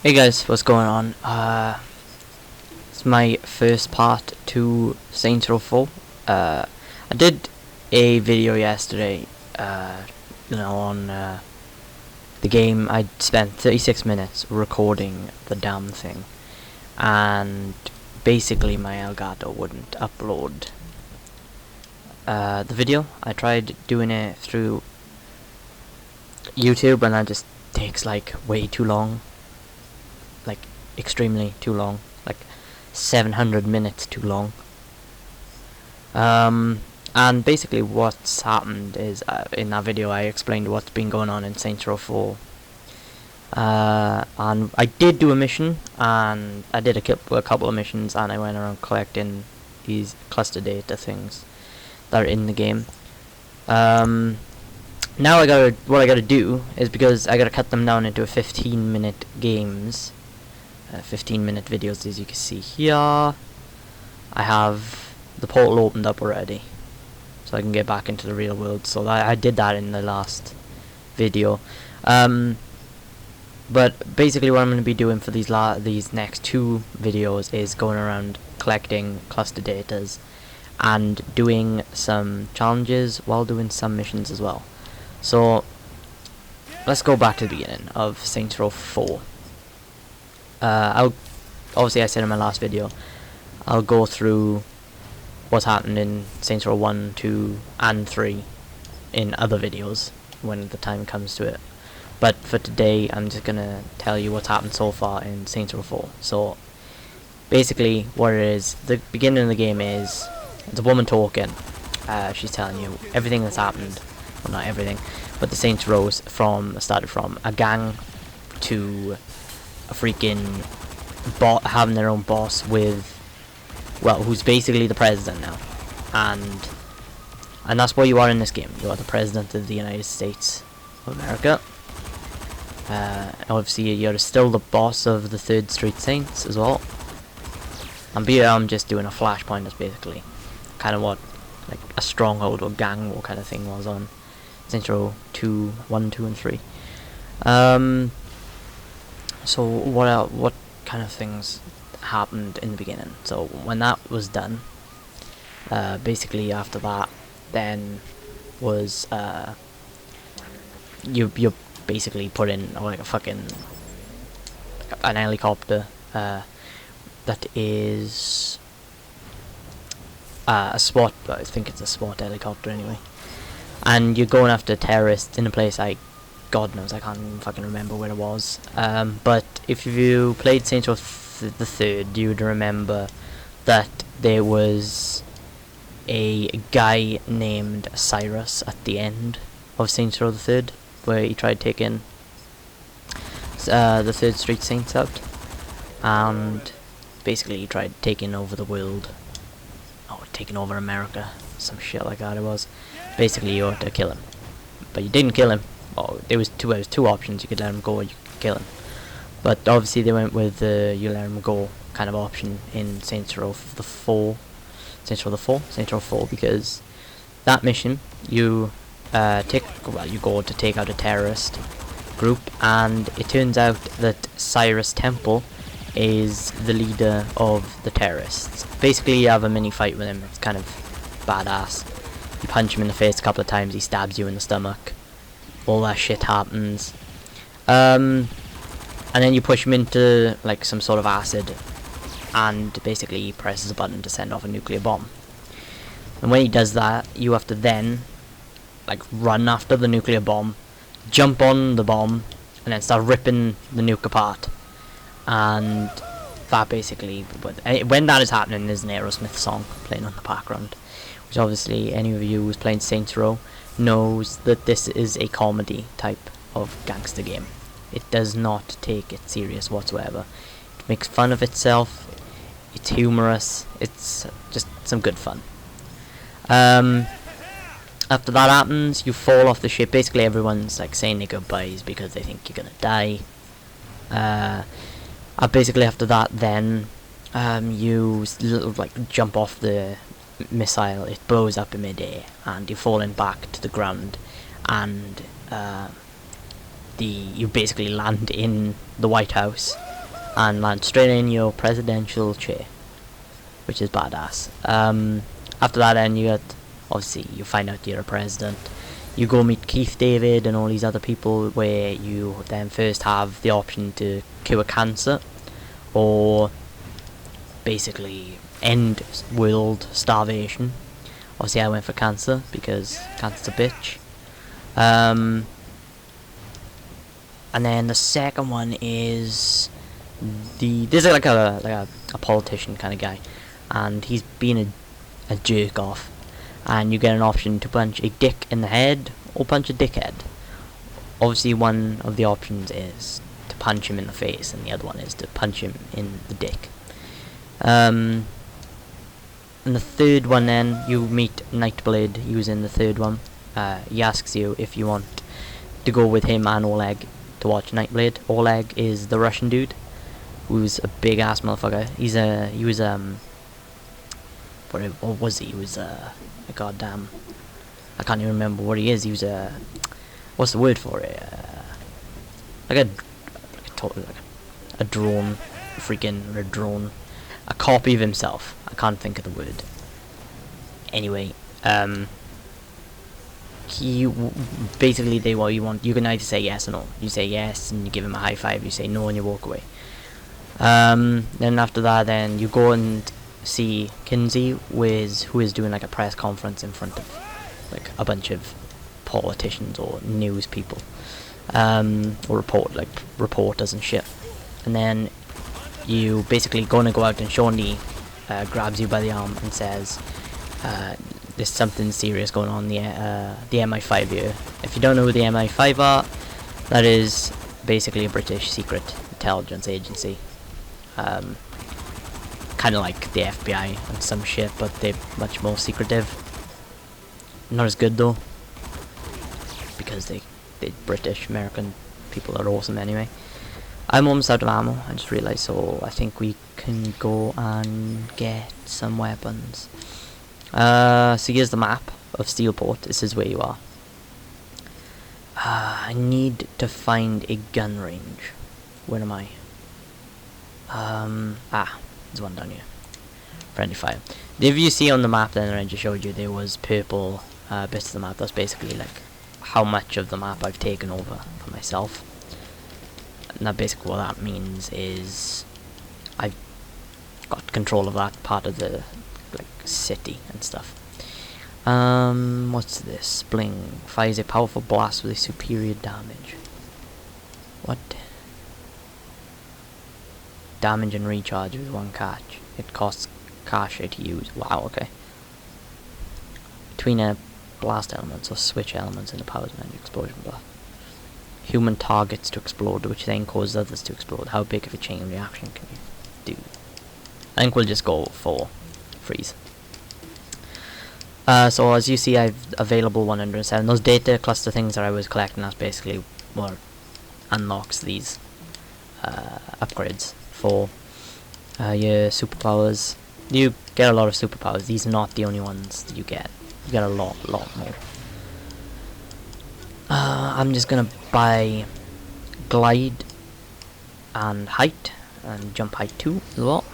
Hey guys, what's going on? It's my first part to Saints Row 4. I did a video yesterday, on the game. I spent 36 minutes recording the damn thing, and basically my Elgato wouldn't upload the video. I tried doing it through YouTube, and that just takes like way too long. Like extremely too long, like 700 minutes too long. And basically what's happened is in that video I explained what's been going on in Saints Row 4. And I did do a mission, and I did a couple of missions, and I went around collecting these cluster data things that are in the game. Now what I gotta do is, because I gotta cut them down into 15-minute games, 15-minute videos. As you can see here, I have the portal opened up already, so I can get back into the real world. So I did that in the last video. But basically what I'm going to be doing for these next two videos is going around collecting cluster datas and doing some challenges while doing some missions as well. So let's go back to the beginning of Saints Row 4. Obviously I said in my last video, I'll go through what's happened in Saints Row 1, 2, and 3 in other videos when the time comes to it. But for today, I'm just gonna tell you what's happened so far in Saints Row 4. So basically, what it is, the beginning of the game is it's a woman talking. She's telling you everything that's happened. Well, not everything, but the Saints Row started from a gang to a freaking having their own boss with, well, who's basically the president now, and that's what you are in this game. You are the president of the United States of America. Obviously you're still the boss of the 3rd Street Saints as well. And I'm just doing a flashpoint. That's basically kind of what like a stronghold or gang war kind of thing was on Saints Row 2, 1, 2, and 3. So what kind of things happened in the beginning? So when that was done, basically after that, then was you basically put in like an helicopter that is a SWAT. I think it's a SWAT helicopter anyway, and you're going after terrorists in a place God knows, I can't even fucking remember where it was. But if you played Saints Row the 3rd, you'd remember that there was a guy named Cyrus at the end of Saints Row the 3rd, where he tried taking the 3rd Street Saints out, and basically he tried taking over the world, taking over America, some shit like that it was. Basically you had to kill him, but you didn't kill him. There was two options. You could let him go or you could kill him. But obviously they went with the you let him go kind of option in Saints Row 4, because that mission you go to take out a terrorist group, and it turns out that Cyrus Temple is the leader of the terrorists. Basically you have a mini fight with him. It's kind of badass. You punch him in the face a couple of times, he stabs you in the stomach. All that shit happens, and then you push him into like some sort of acid, and basically he presses a button to send off a nuclear bomb. And when he does that, you have to then like run after the nuclear bomb, jump on the bomb, and then start ripping the nuke apart. And that basically, when that is happening, there's an Aerosmith song playing on the background, which obviously any of you who's playing Saints Row knows that this is a comedy type of gangster game. It does not take it serious whatsoever. It makes fun of itself. It's humorous. It's just some good fun. After that happens, you fall off the ship. Basically everyone's like saying their goodbyes because they think you're gonna die. Basically after that, then you like jump off the missile. It blows up in midair and you're falling back to the ground, and you basically land in the White House, and land straight in your presidential chair, which is badass. After that, then you get, obviously, you find out you're a president. You go meet Keith David and all these other people, where you then first have the option to cure cancer, or basically end world starvation. Obviously, I went for cancer because cancer's a bitch. And then the second one is this is like a politician kind of guy, and he's been a jerk off, and you get an option to punch a dick in the head or punch a dickhead. Obviously, one of the options is to punch him in the face, and the other one is to punch him in the dick. And the third one, then you meet Nightblade using the third one. He asks you if you want to go with him and Oleg to watch Nightblade. Oleg is the Russian dude who's a big ass motherfucker. He was what was he? He was a goddamn, I can't even remember what he is. He was what's the word for it? Like a drone, freaking a drone, a copy of himself. I can't think of the word. Anyway, he basically, they what you want. You can either say yes or no. You say yes and you give him a high five. You say no and you walk away. Then after that, then you go and see Kinsey, who is doing like a press conference in front of like a bunch of politicians or news people, or reporters and shit. And then you basically gonna go out, and Shawnee grabs you by the arm and says, there's something serious going on, the MI5 here. If you don't know who the MI5 are, that is basically a British secret intelligence agency. Kind of like the FBI and some shit, but they're much more secretive. Not as good though, because they British American people are awesome anyway. I'm almost out of ammo, I just realised, so I think we can go and get some weapons. So here's the map of Steelport. This is where you are. I need to find a gun range. Where am I? There's one down here. Friendly fire. If you see on the map then I just showed you, there was purple bits of the map. That's basically like how much of the map I've taken over for myself. And that basically what that means is I've got control of that part of the like city and stuff. What's this? Bling. Fires a powerful blast with a superior damage. What? Damage and recharge with one catch. It costs cash to use. Wow, okay. Between blast elements or switch elements in the powers menu, explosion blast. Human targets to explode, which then causes others to explode. How big of a chain reaction can you do? I think we'll just go for freeze. So as you see, I've available 107. Those data cluster things that I was collecting, that's basically what unlocks these upgrades for your superpowers. You get a lot of superpowers. These are not the only ones that you get. You get a lot more. I'm just gonna buy glide and height and jump height 2 as well.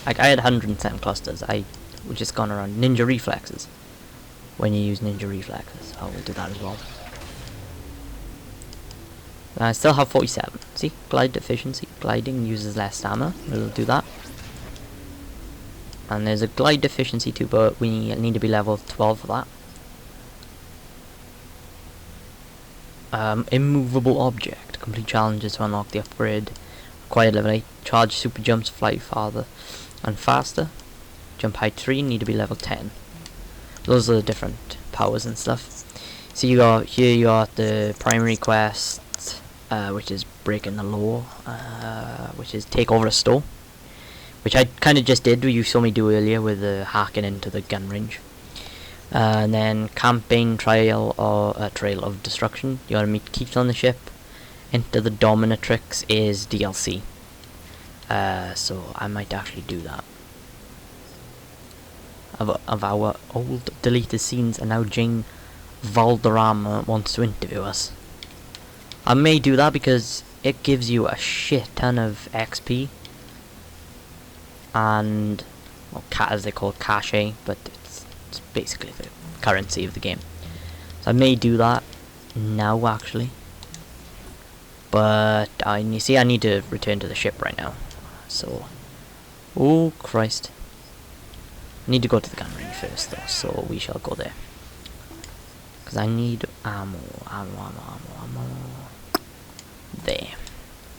Like I had 107 clusters. I was just gone around ninja reflexes. When you use ninja reflexes, I will do that as well. I still have 47. See, glide efficiency. Gliding uses less stamina. We'll do that. And there's a glide efficiency too, but we need to be level 12 for that. Immovable object. Complete challenges to unlock the upgrade. Acquired level 8. Charge super jumps, fly farther and faster. Jump height 3, need to be level 10. Those are the different powers and stuff. So you got here, you got the primary quest, which is breaking the law, which is take over a store, which I kind of just did. You saw me do earlier with the hacking into the gun range. And then campaign trail, or trail of destruction. You gotta meet Keith on the ship. Enter the dominatrix is DLC. So I might actually do that. Of our old deleted scenes, and now Jane Valderrama wants to interview us. I may do that because it gives you a shit ton of XP and, well, as they call it, cache, but it's basically the currency of the game. So I may do that now actually, but you see I need to return to the ship right now. So, oh Christ, I need to go to the gun range first though, so we shall go there. Because I need ammo. There.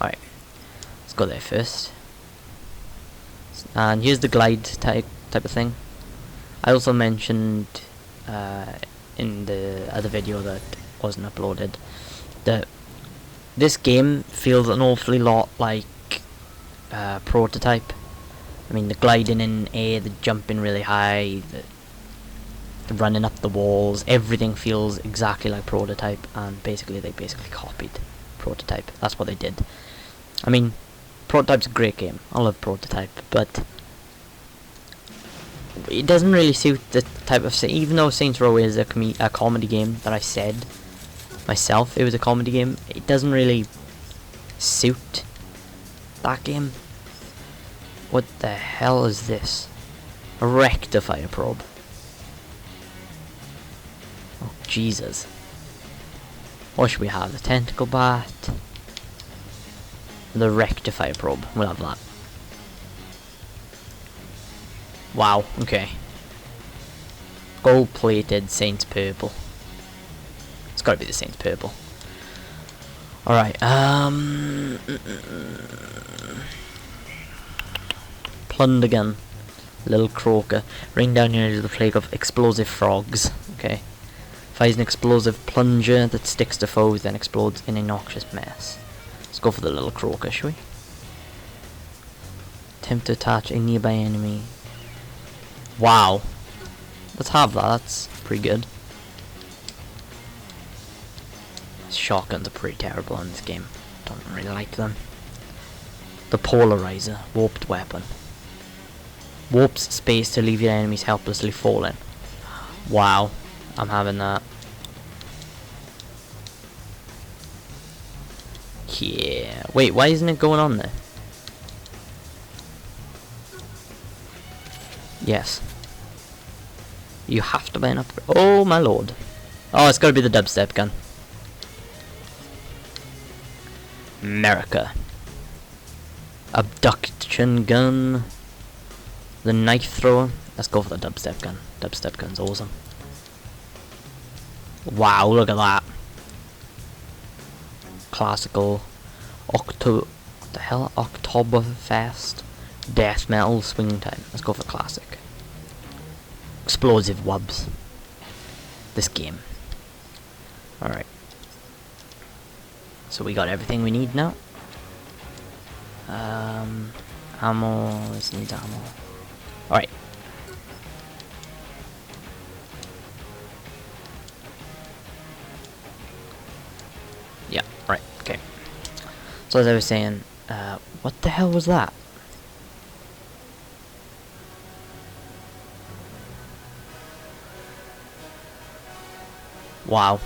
Alright. Let's go there first. And here's the glide type of thing. I also mentioned in the other video that wasn't uploaded that this game feels an awfully lot like Prototype. I mean, the gliding in air, the jumping really high, the running up the walls, everything feels exactly like Prototype, and they basically copied Prototype. That's what they did. I mean, Prototype's a great game. I love Prototype, but it doesn't really suit the type of even though Saints Row is a comedy game that I said myself it was a comedy game, it doesn't really suit that game. What the hell is this? A rectifier probe. Oh Jesus. What should we have? The tentacle bat, the rectifier probe. We'll have that. Wow, okay. Gold plated Saints Purple. It's gotta be the Saints Purple. Alright, Plunder gun. Little croaker. Rain down here the plague of explosive frogs. Okay. Fires an explosive plunger that sticks to foes, then explodes in a noxious mess. Let's go for the little croaker, shall we? Attempt to attach a nearby enemy. Wow. Let's have that, that's pretty good. Shotguns are pretty terrible in this game. Don't really like them. The polarizer. Warped weapon. Warps space to leave your enemies helplessly falling. Wow. I'm having that. Yeah. Wait, why isn't it going on there? Yes. You have to buy an upgrade. Oh my lord. Oh, it's gotta be the dubstep gun. America. Abduction gun. The knife thrower. Let's go for the dubstep gun. Dubstep gun's awesome. Wow, look at that. Classical. What the hell? Oktoberfest. Death metal swing time. Let's go for classic. Explosive wubs. This game. Alright. So we got everything we need now. Ammo. This needs ammo. Alright. Yeah, right, okay. So as I was saying, what the hell was that? Wow.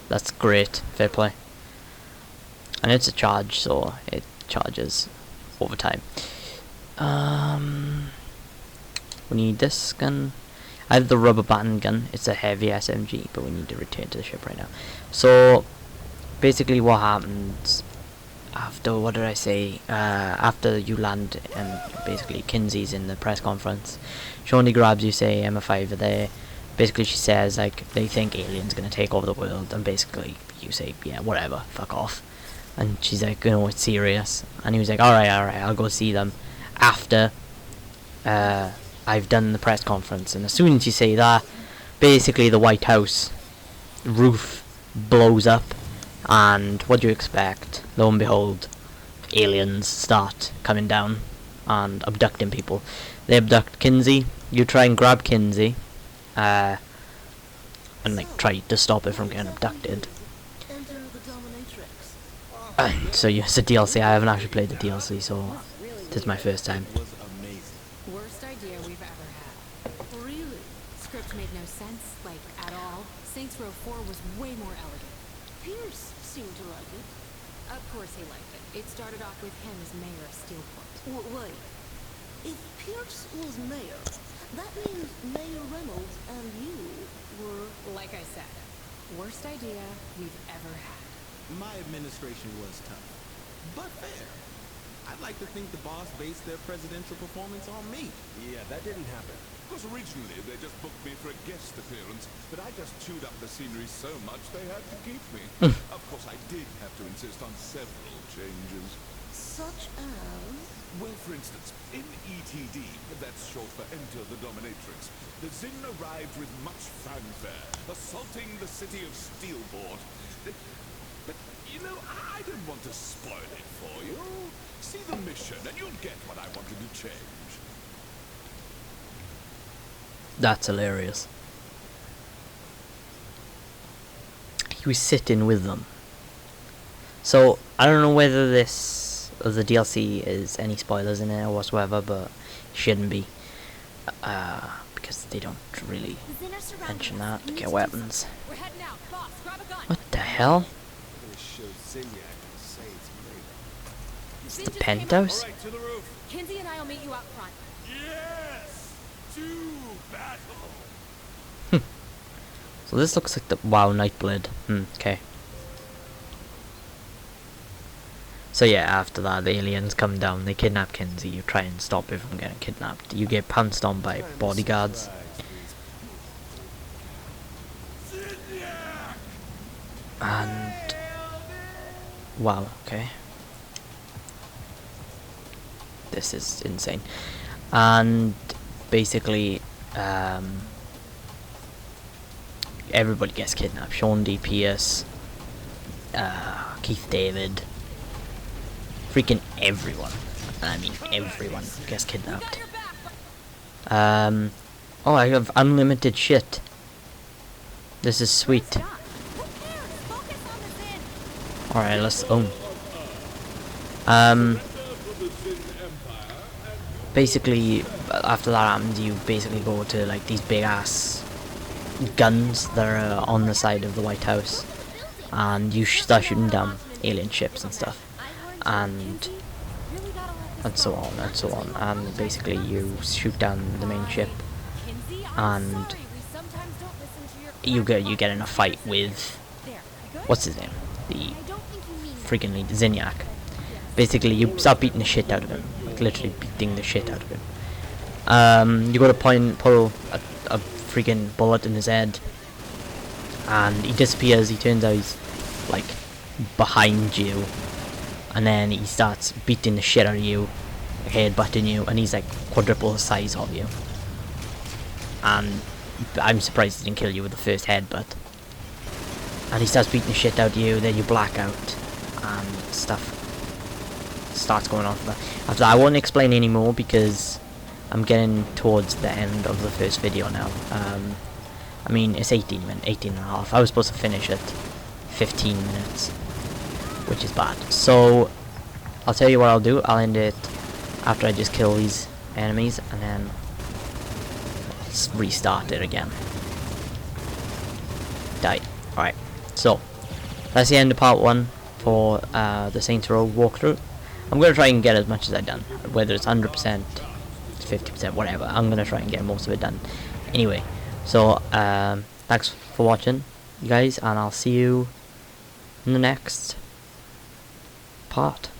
That's great, fair play. And it's a charge, so it charges over time. We need this gun. I have the rubber band gun. It's a heavy SMG, but we need to return to the ship right now. So basically what happens after, what did I say, after you land and basically Kinsey's in the press conference, she only grabs you, say MF5 there. Basically she says like they think aliens gonna take over the world, and basically you say yeah whatever, fuck off. And she's like, you know, it's serious. And he was like, alright, I'll go see them after I've done the press conference. And as soon as you say that, basically the White House roof blows up, and what do you expect? Lo and behold, aliens start coming down and abducting people. They abduct Kinsey. You try and grab Kinsey, and like try to stop it from getting abducted. So yeah, it's a DLC. I haven't actually played the DLC, so this is my first time. Worst idea we've ever had. Really? Script made no sense, like, at all. Saints Row 4 was way more elegant. Pierce seemed to like it. Of course he liked it. It started off with him as mayor of Steelport. Wait. If Pierce was mayor, that means Mayor Reynolds and you were... Like I said, worst idea we've ever had. My administration was tough, but fair. I'd like to think the boss based their presidential performance on me. Yeah, that didn't happen. Because originally they just booked me for a guest appearance, but I just chewed up the scenery so much they had to keep me. Of course, I did have to insist on several changes. Such as... Well, for instance, in ETD, that's short for Enter the Dominatrix, the Zin arrived with much fanfare, assaulting the city of Steelport. But, you know, I didn't want to spoil it for you. See the mission, and you'll get what I wanted to change. That's hilarious. He was sitting with them. So, I don't know whether this, the DLC is any spoilers in it or whatsoever, but it shouldn't be. Because they don't really mention that. Get weapons. We're heading out. Boss, grab a gun. What the hell? Gonna show Zinyak and say it's me. It's Zin the just came up. penthouse? All right, to the roof. Kinsey and I'll meet you out front. Yes! To battle! So this looks like the... Wow, Nightblade. Okay. So yeah, after that, the aliens come down, they kidnap Kinsey, you try and stop her from getting kidnapped. You get pounced on by bodyguards. And... Wow, okay. This is insane. And basically, everybody gets kidnapped. Sean D. Pierce, Keith David, freaking everyone. I mean everyone gets kidnapped. Oh, I have unlimited shit. This is sweet. Alright, let's basically, after that happens, you basically go to like these big ass guns that are on the side of the White House, and you start shooting down alien ships and stuff, and so on and so on, and basically you shoot down the main ship, and you get in a fight with, what's his name, the freaking lead, Zinyak. Basically you start beating the shit out of him, like literally beating the shit out of him. You go to pull a freaking bullet in his head, and he disappears. He turns out he's like behind you, and then he starts beating the shit out of you, headbutting you, and he's like quadruple the size of you. And I'm surprised he didn't kill you with the first headbutt. And he starts beating the shit out of you, then you black out, and stuff starts going on. After that, I won't explain any more because I'm getting towards the end of the first video now. I mean, it's 18 and a half. I was supposed to finish at 15 minutes, which is bad. So, I'll tell you what I'll do. I'll end it after I just kill these enemies, and then let's restart it again. Die. Alright, so that's the end of part 1 for the Saints Row walkthrough. I'm going to try and get as much as I've done, whether it's 100%, 50%, whatever. I'm going to try and get most of it done. Anyway, so thanks for watching, you guys, and I'll see you in the next part.